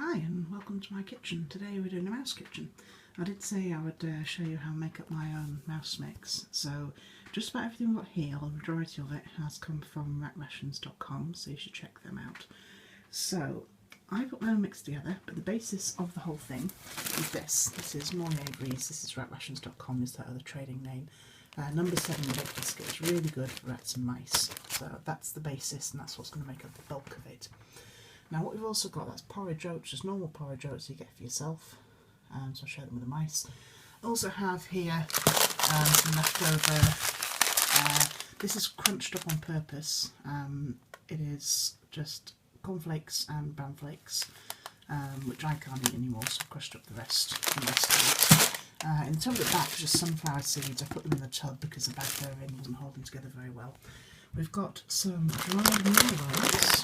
Hi and welcome to my kitchen. Today we're doing a mouse kitchen. I did say I would show you how I make up my own mouse mix. So just about everything we've got here, the majority of it has come from ratrations.com, so you should check them out. So I put my own mix together, but the basis of the whole thing is this. This is Morley Avery's, this is ratrations.com is that other trading name. Number 7 baked biscuit is really good for rats and mice. So that's the basis and that's what's going to make up the bulk of it. Now what we've also got, that's porridge oats, just normal porridge oats you get for yourself. So I'll share them with the mice. I also have here some leftover, this is crunched up on purpose. It is just cornflakes and bran flakes, which I can't eat anymore, so I've crushed up the rest of it. In the tub at the back is just sunflower seeds. I put them in the tub because the bag they're in wasn't holding together very well. We've got some dried mealworms,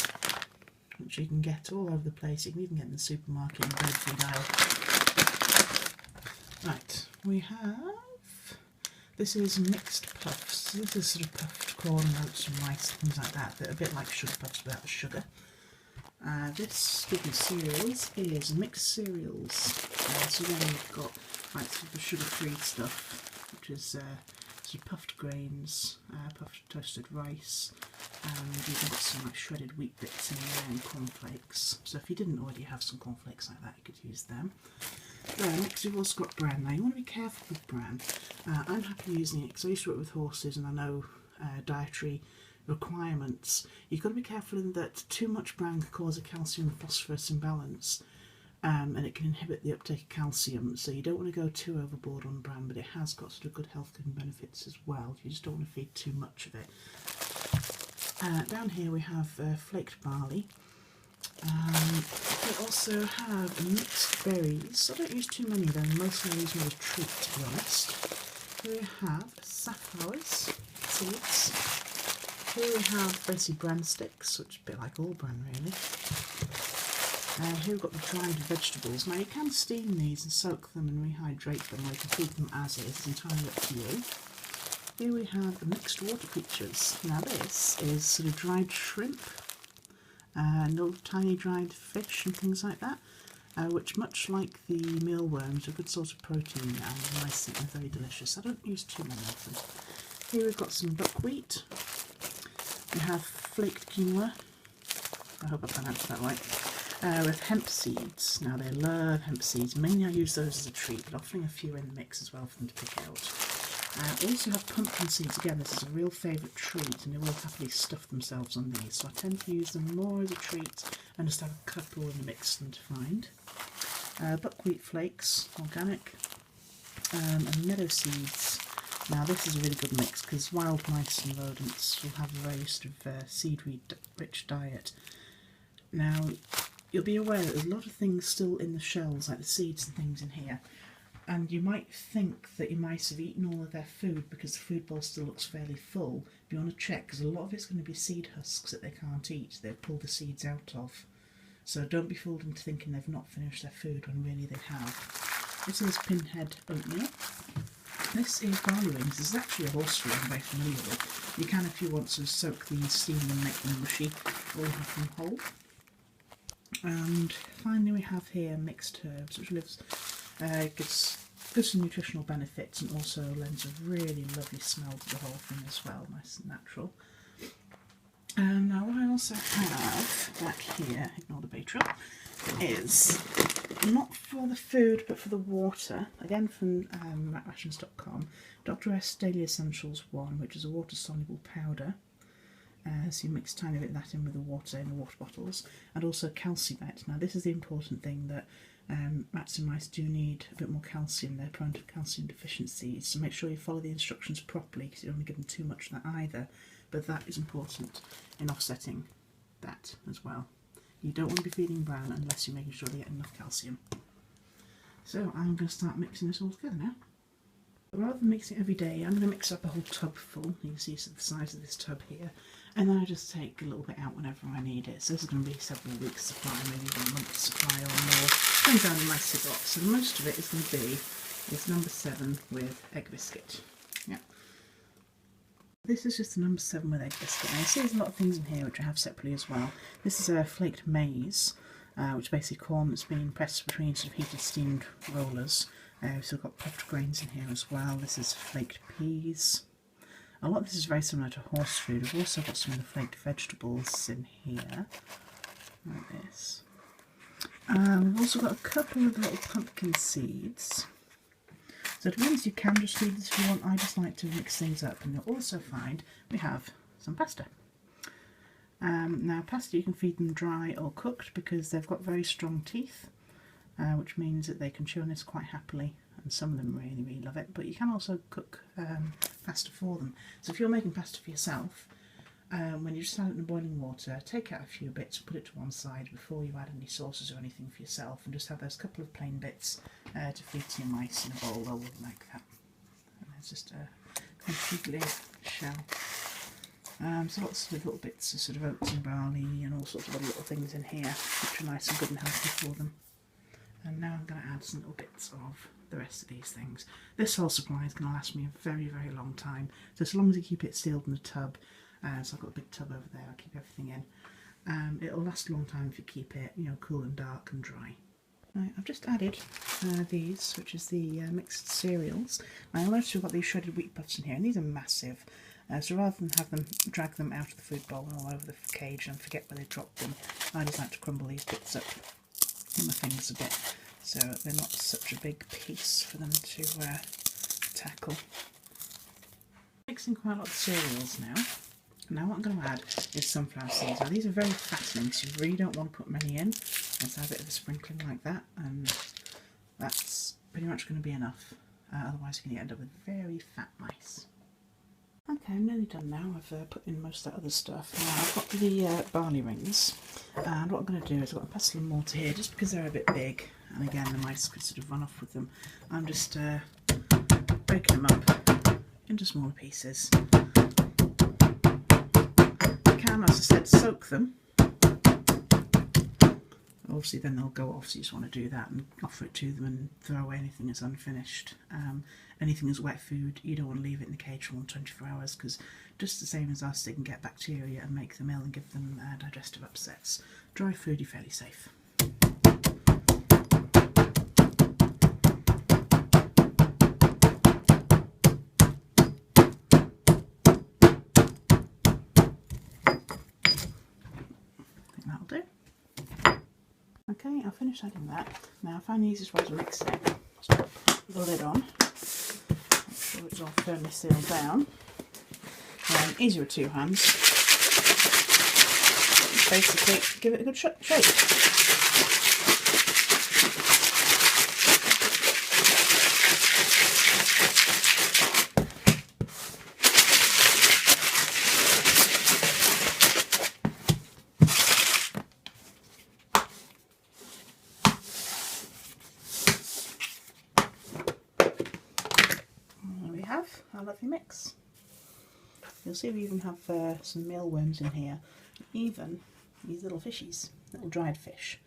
which you can get all over the place. You can even get in the supermarket in the bread food aisle. Right, we have, this is mixed puffs. This is sort of puffed corn, oats and rice, things like that. They're a bit like sugar puffs without the sugar. This, speaking of cereals, is mixed cereals. So then we've got like sort of sugar-free stuff, which is sort of puffed grains, puffed toasted rice, and you've got some like shredded wheat bits in there and cornflakes. So if you didn't already have some cornflakes like that, you could use them. Next we've also got bran. Now you want to be careful with bran. I'm happy using it because I used to work with horses and I know dietary requirements. You've got to be careful in that too much bran can cause a calcium and phosphorus imbalance. And it can inhibit the uptake of calcium, so you don't want to go too overboard on bran, but it has got sort of good health benefits as well. You just don't want to feed too much of it. Down here we have flaked barley. We also have mixed berries. I don't use too many of them, mostly I use them as a treat, to be honest. Here we have safflowers seeds. Here we have basically bran sticks, which is a bit like all bran really. Here we've got the dried vegetables. Now you can steam these and soak them and rehydrate them, or you can feed them as is. It's entirely up to you. Here we have the mixed water creatures. Now this is sort of dried shrimp, little tiny dried fish and things like that, which much like the mealworms are a good source of protein and nice and very delicious. I don't use too many of them. Here we've got some buckwheat. We have flaked quinoa. I hope I pronounced that right. With hemp seeds. Now they love hemp seeds. Mainly I use those as a treat, but offering a few in the mix as well for them to pick out. We also have pumpkin seeds. Again, this is a real favourite treat, and they will happily stuff themselves on these. So I tend to use them more as a treat and just have a couple in the mix than to find. Buckwheat flakes, organic, and meadow seeds. Now this is a really good mix because wild mice and rodents will have a very sort of seed-rich diet. Now you'll be aware that there's a lot of things still in the shells, like the seeds and things in here, and you might think that your mice have eaten all of their food because the food bowl still looks fairly full. But you want to check because a lot of it's going to be seed husks that they can't eat, they've pulled the seeds out of. So don't be fooled into thinking they've not finished their food when really they have. This is pinhead oatmeal. This is barley wings. This is actually a horse food I'm very familiar with. You can, if you want to, soak these, steam them, make them mushy, or have them whole. And finally we have here mixed herbs, which gives some nutritional benefits and also lends a really lovely smell to the whole thing as well, nice and natural. Now what I also have back here, ignore the bay trail, is not for the food but for the water, again from ratrations.com, Dr. S Daily Essentials 1, which is a water soluble powder. So you mix a tiny bit of that in with the water in the water bottles, and also Calcimet. Now this is the important thing, that rats and mice do need a bit more calcium. They're prone to calcium deficiencies, so make sure you follow the instructions properly because you don't want to give them too much of that either, but that is important in offsetting that as well. You don't want to be feeding bran unless you're making sure they get enough calcium. So I'm going to start mixing this all together now. Rather than mixing it every day, I'm going to mix up a whole tub full. You can see the size of this tub here, and then I just take a little bit out whenever I need it. So this is going to be several weeks supply, maybe even a month's supply or more. Depends how nice I got. So most of it is going to be this number 7 with egg biscuit. Yeah. This is just the number 7 with egg biscuit. Now you see there's a lot of things in here which I have separately as well. This is a flaked maize. which is basically corn that's been pressed between sort of heated steamed rollers. We've still got puffed grains in here as well. This is flaked peas. A lot of this is very similar to horse food. We've also got some of the flaked vegetables in here, like this. We've also got a couple of little pumpkin seeds. So to be honest, you can just feed this if you want. I just like to mix things up, and you'll also find we have some pasta. Now pasta you can feed them dry or cooked because they've got very strong teeth, which means that they can chew on this quite happily, and some of them really love it. But you can also cook pasta for them. So if you're making pasta for yourself, when you just add it in the boiling water, take out a few bits, put it to one side before you add any sauces or anything for yourself, and just have those couple of plain bits to feed to your mice in a bowl. They'll like that. And there's just a completely shell. So lots of little bits of sort of oats and barley and all sorts of other little things in here, which are nice and good and healthy for them. And now I'm going to add some little bits of the rest of these things. This whole supply is going to last me a very long time, so as long as you keep it sealed in a tub, so I've got a big tub over there, I'll keep everything in. It'll last a long time if you keep it, you know, cool and dark and dry. Right, I've just added these, which is the mixed cereals. Now you'll notice we've got these shredded wheat puffs in here, and these are massive. So rather than have them drag them out of the food bowl and all over the cage and forget where they dropped them, I just like to crumble these bits up on my fingers a bit, so they're not such a big piece for them to tackle. Mixing quite a lot of cereals now. Now what I'm going to add is sunflower seeds. Now these are very fattening, so you really don't want to put many in. Let's add a bit of a sprinkling like that, and that's pretty much going to be enough. Otherwise you're going to end up with very fat mice. Okay, I'm nearly done now. I've put in most of that other stuff. Now I've got the barley rings, and what I'm going to do is I've got a pestle and mortar here, just because they're a bit big, and again the mice could sort of run off with them. I'm just breaking them up into smaller pieces. You can, as I said, soak them. Obviously then they'll go off, so you just want to do that and offer it to them and throw away anything that's unfinished. Anything that's wet food, you don't want to leave it in the cage for more than 24 hours, because just the same as us, they can get bacteria and make them ill and give them digestive upsets. Dry food, you're fairly safe. I think that'll do. Okay, I'll finish adding that. Now I found the easiest way to mix it. Just put the lid on, make sure it's all firmly sealed down. Easier with two hands. Basically, give it a good shake. Have our lovely mix. You'll see we even have some mealworms in here, even these little fishies, little dried fish,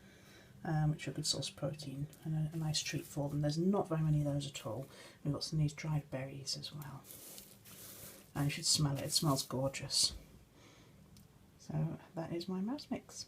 which are a good source of protein and a nice treat for them. There's not very many of those at all. We've got some of these dried berries as well, and you should smell it. It smells gorgeous. So that is my mouse mix.